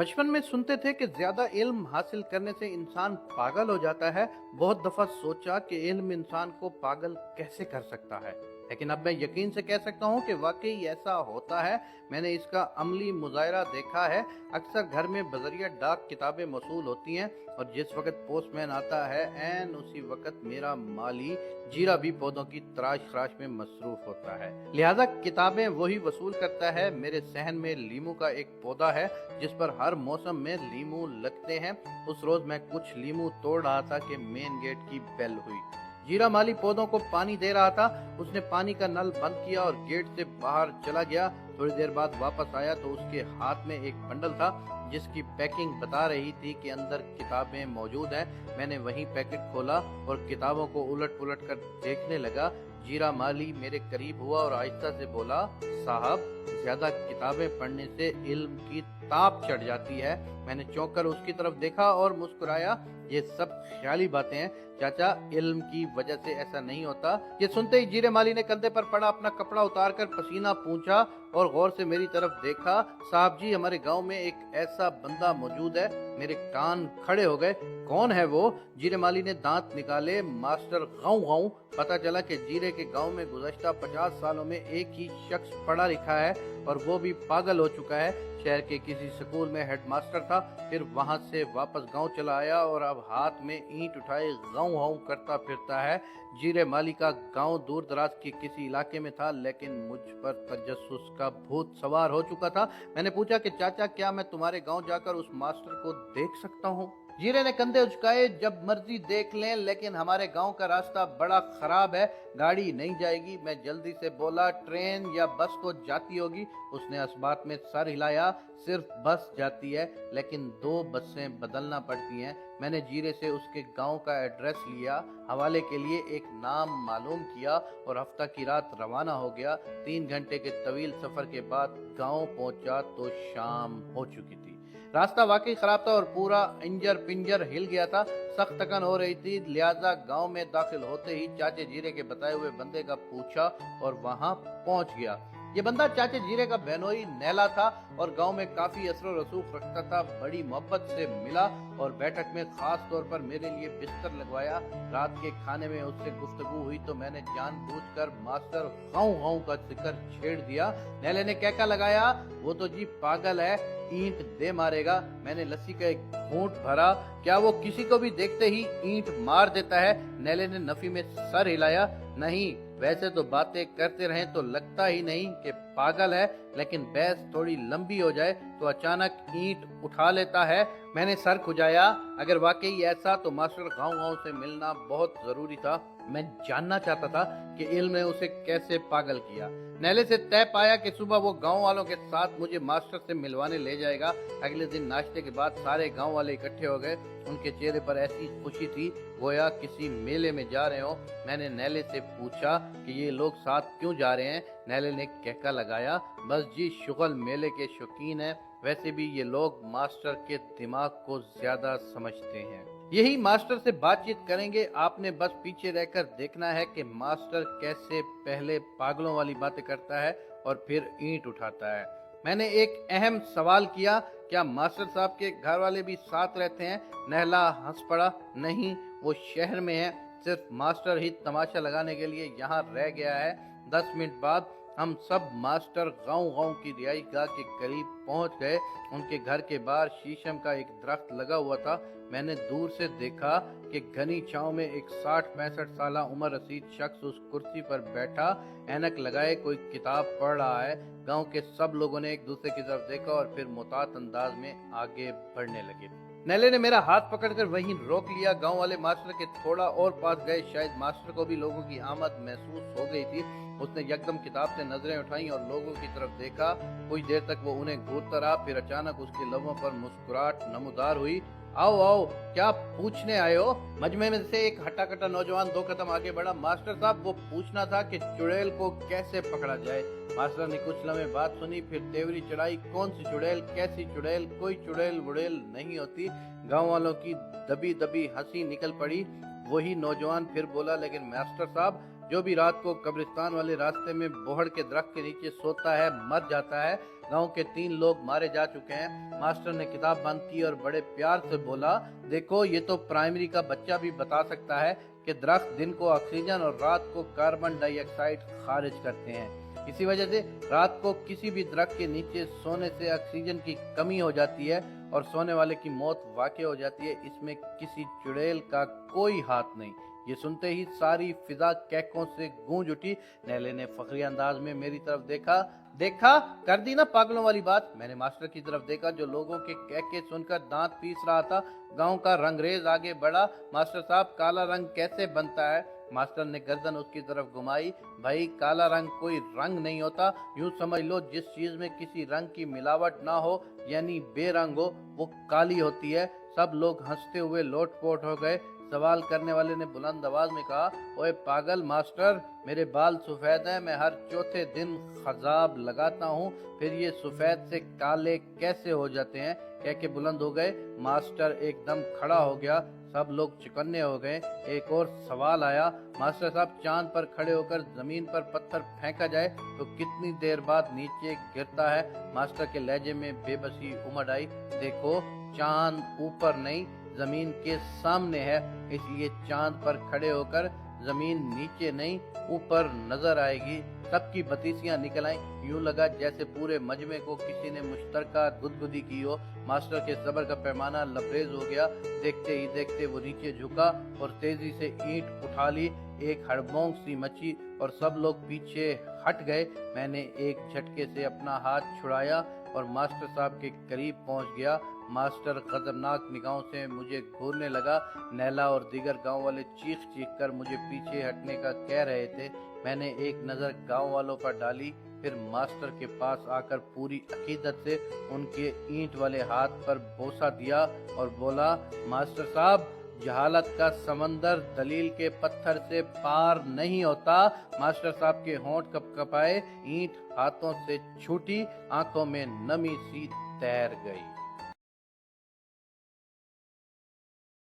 बचपन में सुनते थे कि ज्यादा इल्म हासिल करने से इंसान पागल हो जाता है। बहुत दफा सोचा कि इल्म इंसान को पागल कैसे कर सकता है, लेकिन अब मैं यकीन से कह सकता हूँ कि वाकई ऐसा होता है। मैंने इसका अमली मुजाहरा देखा है। अक्सर घर में बजरिया डाक किताबें मौसूल होती हैं और जिस वक्त पोस्टमैन आता है एन उसी वक्त मेरा माली जीरा भी पौधों की तराश खराश में मसरूफ होता है, लिहाजा किताबें वही वसूल करता है। मेरे सहन में लीमू का एक पौधा है जिस पर हर मौसम में लीमू लगते हैं। उस रोज मैं कुछ लीमू तोड़ रहा था कि मेन गेट की बेल हुई। जीरा माली पौधों को पानी दे रहा था। उसने पानी का नल बंद किया और गेट से बाहर चला गया। थोड़ी देर बाद वापस आया तो उसके हाथ में एक बंडल था जिसकी पैकिंग बता रही थी कि अंदर किताबें मौजूद हैं। मैंने वही पैकेट खोला और किताबों को उलट पुलट कर देखने लगा। जीरा माली मेरे करीब हुआ और आहिस्ता से बोला, साहब, ज्यादा किताबें पढ़ने से इल्म की ताप चढ़ जाती है। मैंने चौंक कर उसकी तरफ देखा और मुस्कुराया। ये सब ख्याली बातें हैं चाचा, इल्म की वजह से ऐसा नहीं होता। ये सुनते ही जीरे माली ने कंधे पर पड़ा अपना कपड़ा उतार कर पसीना पूंछा और गौर से मेरी तरफ देखा। साहब जी, हमारे गांव में एक ऐसा बंदा मौजूद है। मेरे कान खड़े हो गए। कौन है वो? जीरे माली ने दांत निकाले। मास्टर गाँव गाँव। पता चला कि जीरे के गांव में गुज़श्ता 50 सालों में एक ही शख्स पढ़ा लिखा है और वो भी पागल हो चुका है। शहर के किसी स्कूल में हेडमास्टर था, फिर वहां से वापस गांव चला आया और अब हाथ में ईंट उठाए गाँव गाँव करता फिरता है। जीरे माली का गांव दूर दराज के किसी इलाके में था, लेकिन मुझ पर तजस्सुस का भूत सवार हो चुका था। मैंने पूछा कि चाचा, क्या मैं तुम्हारे गांव जाकर उस मास्टर को देख सकता हूँ? जीरे ने कंधे उचकाए। जब मर्जी देख लें, लेकिन हमारे गांव का रास्ता बड़ा खराब है, गाड़ी नहीं जाएगी। मैं जल्दी से बोला, ट्रेन या बस तो जाती होगी। उसने इस बात में सर हिलाया। सिर्फ बस जाती है, लेकिन 2 बसें बदलना पड़ती हैं। मैंने जीरे से उसके गांव का एड्रेस लिया, हवाले के लिए एक नाम मालूम किया और हफ्ता की रात रवाना हो गया। 3 घंटे के तवील सफर के बाद गांव पहुंचा तो शाम हो चुकी थी। रास्ता वाकई खराब था और पूरा इंजर पिंजर हिल गया था। सख्त थकन हो रही थी, लिहाजा गांव में दाखिल होते ही चाचे जीरे के बताए हुए बंदे का पूछा और वहां पहुंच गया। ये बंदा चाचे जीरे का बहनोई नैला था और गांव में काफी असर रसूख रखता था। बड़ी मोहब्बत से मिला और बैठक में खास तौर पर मेरे लिए बिस्तर लगवाया। रात के खाने में उससे गुफ्तगू हुई तो मैंने जानबूझकर मास्टर गाँव गाँव का जिक्र छेड़ दिया। नैले ने कहका लगाया, वो तो जी पागल है, ईंट दे मारेगा। मैंने लस्सी का एक घूंट भरा। क्या वो किसी को भी देखते ही ईंट मार देता है? नैले ने नफी में सर हिलाया। नहीं, वैसे तो बातें करते रहें तो लगता ही नहीं कि पागल है, लेकिन बहस थोड़ी लंबी हो जाए तो अचानक ईंट उठा लेता है। मैंने सर खुजाया। अगर वाकई ऐसा तो मास्टर गाँव गाँव से मिलना बहुत जरूरी था। मैं जानना चाहता था कि इल्म ने उसे कैसे पागल किया। नैले से तय पाया कि सुबह वो गांव वालों के साथ मुझे मास्टर से मिलवाने ले जाएगा। अगले दिन नाश्ते के बाद सारे गांव वाले इकट्ठे हो गए। उनके चेहरे पर ऐसी खुशी थी गोया किसी मेले में जा रहे हो। मैंने नैले से पूछा कि ये लोग साथ क्यों जा रहे हैं? नैले ने कहका लगाया, बस जी, शुगल मेले के शौकीन है। वैसे भी ये लोग मास्टर के दिमाग को ज्यादा समझते हैं। यही मास्टर से बातचीत करेंगे। आपने बस पीछे रहकर देखना है कि मास्टर कैसे पहले पागलों वाली बातें करता है और फिर ईंट उठाता है। मैंने एक अहम सवाल किया, क्या मास्टर साहब के घर वाले भी साथ रहते हैं? नहला हंस पड़ा। नहीं, वो शहर में है, सिर्फ मास्टर ही तमाशा लगाने के लिए यहाँ रह गया है। 10 मिनट बाद हम सब मास्टर गाँव गाँव की रिहाइशगाह के करीब पहुंच गए। उनके घर के बाहर शीशम का एक दरख्त लगा हुआ था। मैंने दूर से देखा कि घनी छांव में एक 60-65 साल उम्र रसीद शख्स उस कुर्सी पर बैठा ऐनक लगाए कोई किताब पढ़ रहा है। गांव के सब लोगों ने एक दूसरे की तरफ देखा और फिर मुतात अंदाज में आगे बढ़ने लगे। नैले ने मेरा हाथ पकड़कर वहीं रोक लिया। गांव वाले मास्टर के थोड़ा और पास गए। शायद मास्टर को भी लोगों की आमद महसूस हो गई थी। उसने यकदम किताब से नजरें उठाई और लोगों की तरफ देखा। कुछ देर तक वो उन्हें घूरता रहा, फिर अचानक उसके लबों पर मुस्कुराहट नमूदार हुई। आओ आओ, क्या पूछने आए हो? मजमे में से एक हट्टा कट्टा नौजवान 2 कदम आगे बढ़ा। मास्टर साहब, वो पूछना था कि चुड़ैल को कैसे पकड़ा जाए। मास्टर ने कुछ लम्हे बात सुनी, फिर तेवरी चढ़ाई। कौन सी चुड़ैल, कैसी चुड़ैल? कोई चुड़ैल वुड़ैल नहीं होती। गांव वालों की दबी दबी हंसी निकल पड़ी। वही नौजवान फिर बोला, लेकिन मास्टर साहब, जो भी रात को कब्रिस्तान वाले रास्ते में बोहड़ के दरख्त के नीचे सोता है मर जाता है। गांव के 3 लोग मारे जा चुके हैं। मास्टर ने किताब बंद की और बड़े प्यार से बोला, देखो ये तो प्राइमरी का बच्चा भी बता सकता है कि दरख्त दिन को ऑक्सीजन और रात को कार्बन डाइऑक्साइड खारिज करते हैं। इसी वजह से रात को किसी भी दरख्त के नीचे सोने से ऑक्सीजन की कमी हो जाती है और सोने वाले की मौत वाक़ई हो जाती है। इसमें किसी चुड़ैल का कोई हाथ नहीं। ये सुनते ही सारी फिजा कैकों से गूंज उठी। नैले ने फखरी अंदाज में मेरी तरफ देखा। देखा, कर दी ना पागलों वाली बात। मैंने मास्टर की तरफ देखा जो लोगों के कहके सुनकर दांत पीस रहा था। गांव का रंगरेज आगे बढ़ा, मास्टर साहब काला रंग कैसे बनता है? मास्टर ने गर्दन उसकी तरफ घुमाई। भाई काला रंग कोई रंग नहीं होता, यूं समझ लो जिस चीज में किसी रंग की मिलावट ना हो यानी बेरंग हो वो काली होती है। सब लोग हंसते हुए लोटपोट हो गए। सवाल करने वाले ने बुलंद आवाज में कहा, ओए पागल मास्टर, मेरे बाल सफेद हैं, मैं हर चौथे दिन खजाब लगाता हूँ, फिर ये सफेद से काले कैसे हो जाते हैं? कह के बुलंद हो गए। मास्टर एकदम खड़ा हो गया। सब लोग चौकन्ने हो गए। एक और सवाल आया, मास्टर साहब चांद पर खड़े होकर जमीन पर पत्थर फेंका जाए तो कितनी देर बाद नीचे गिरता है? मास्टर के लहजे में बेबसी उमड़ आई। देखो चांद ऊपर नहीं जमीन के सामने है, इसलिए चांद पर खड़े होकर जमीन नीचे नहीं ऊपर नजर आएगी। सबकी बतीसियां निकल आई। यूं लगा जैसे पूरे मजमे को किसी ने मुश्तरका गुदगुदी की हो। मास्टर के सब्र का पैमाना लबरेज हो गया। देखते ही देखते वो नीचे झुका और तेजी से ईंट उठा ली। एक हड़बोंग सी मची और सब लोग पीछे हट गए। मैंने एक झटके से अपना हाथ छुड़ाया और मास्टर साहब के करीब पहुंच गया। मास्टर खतरनाक निगाहों से मुझे घूरने लगा। नैला और दीगर गांव वाले चीख चीख कर मुझे पीछे हटने का कह रहे थे। मैंने एक नज़र गांव वालों पर डाली, फिर मास्टर के पास आकर पूरी अकीदत से उनके ईंट वाले हाथ पर बोसा दिया और बोला, मास्टर साहब जहालत का समंदर दलील के पत्थर से पार नहीं होता। मास्टर साहब के होंठ कपकपाए, ईंट हाथों से छूटी, आंखों में नमी सी तैर गई।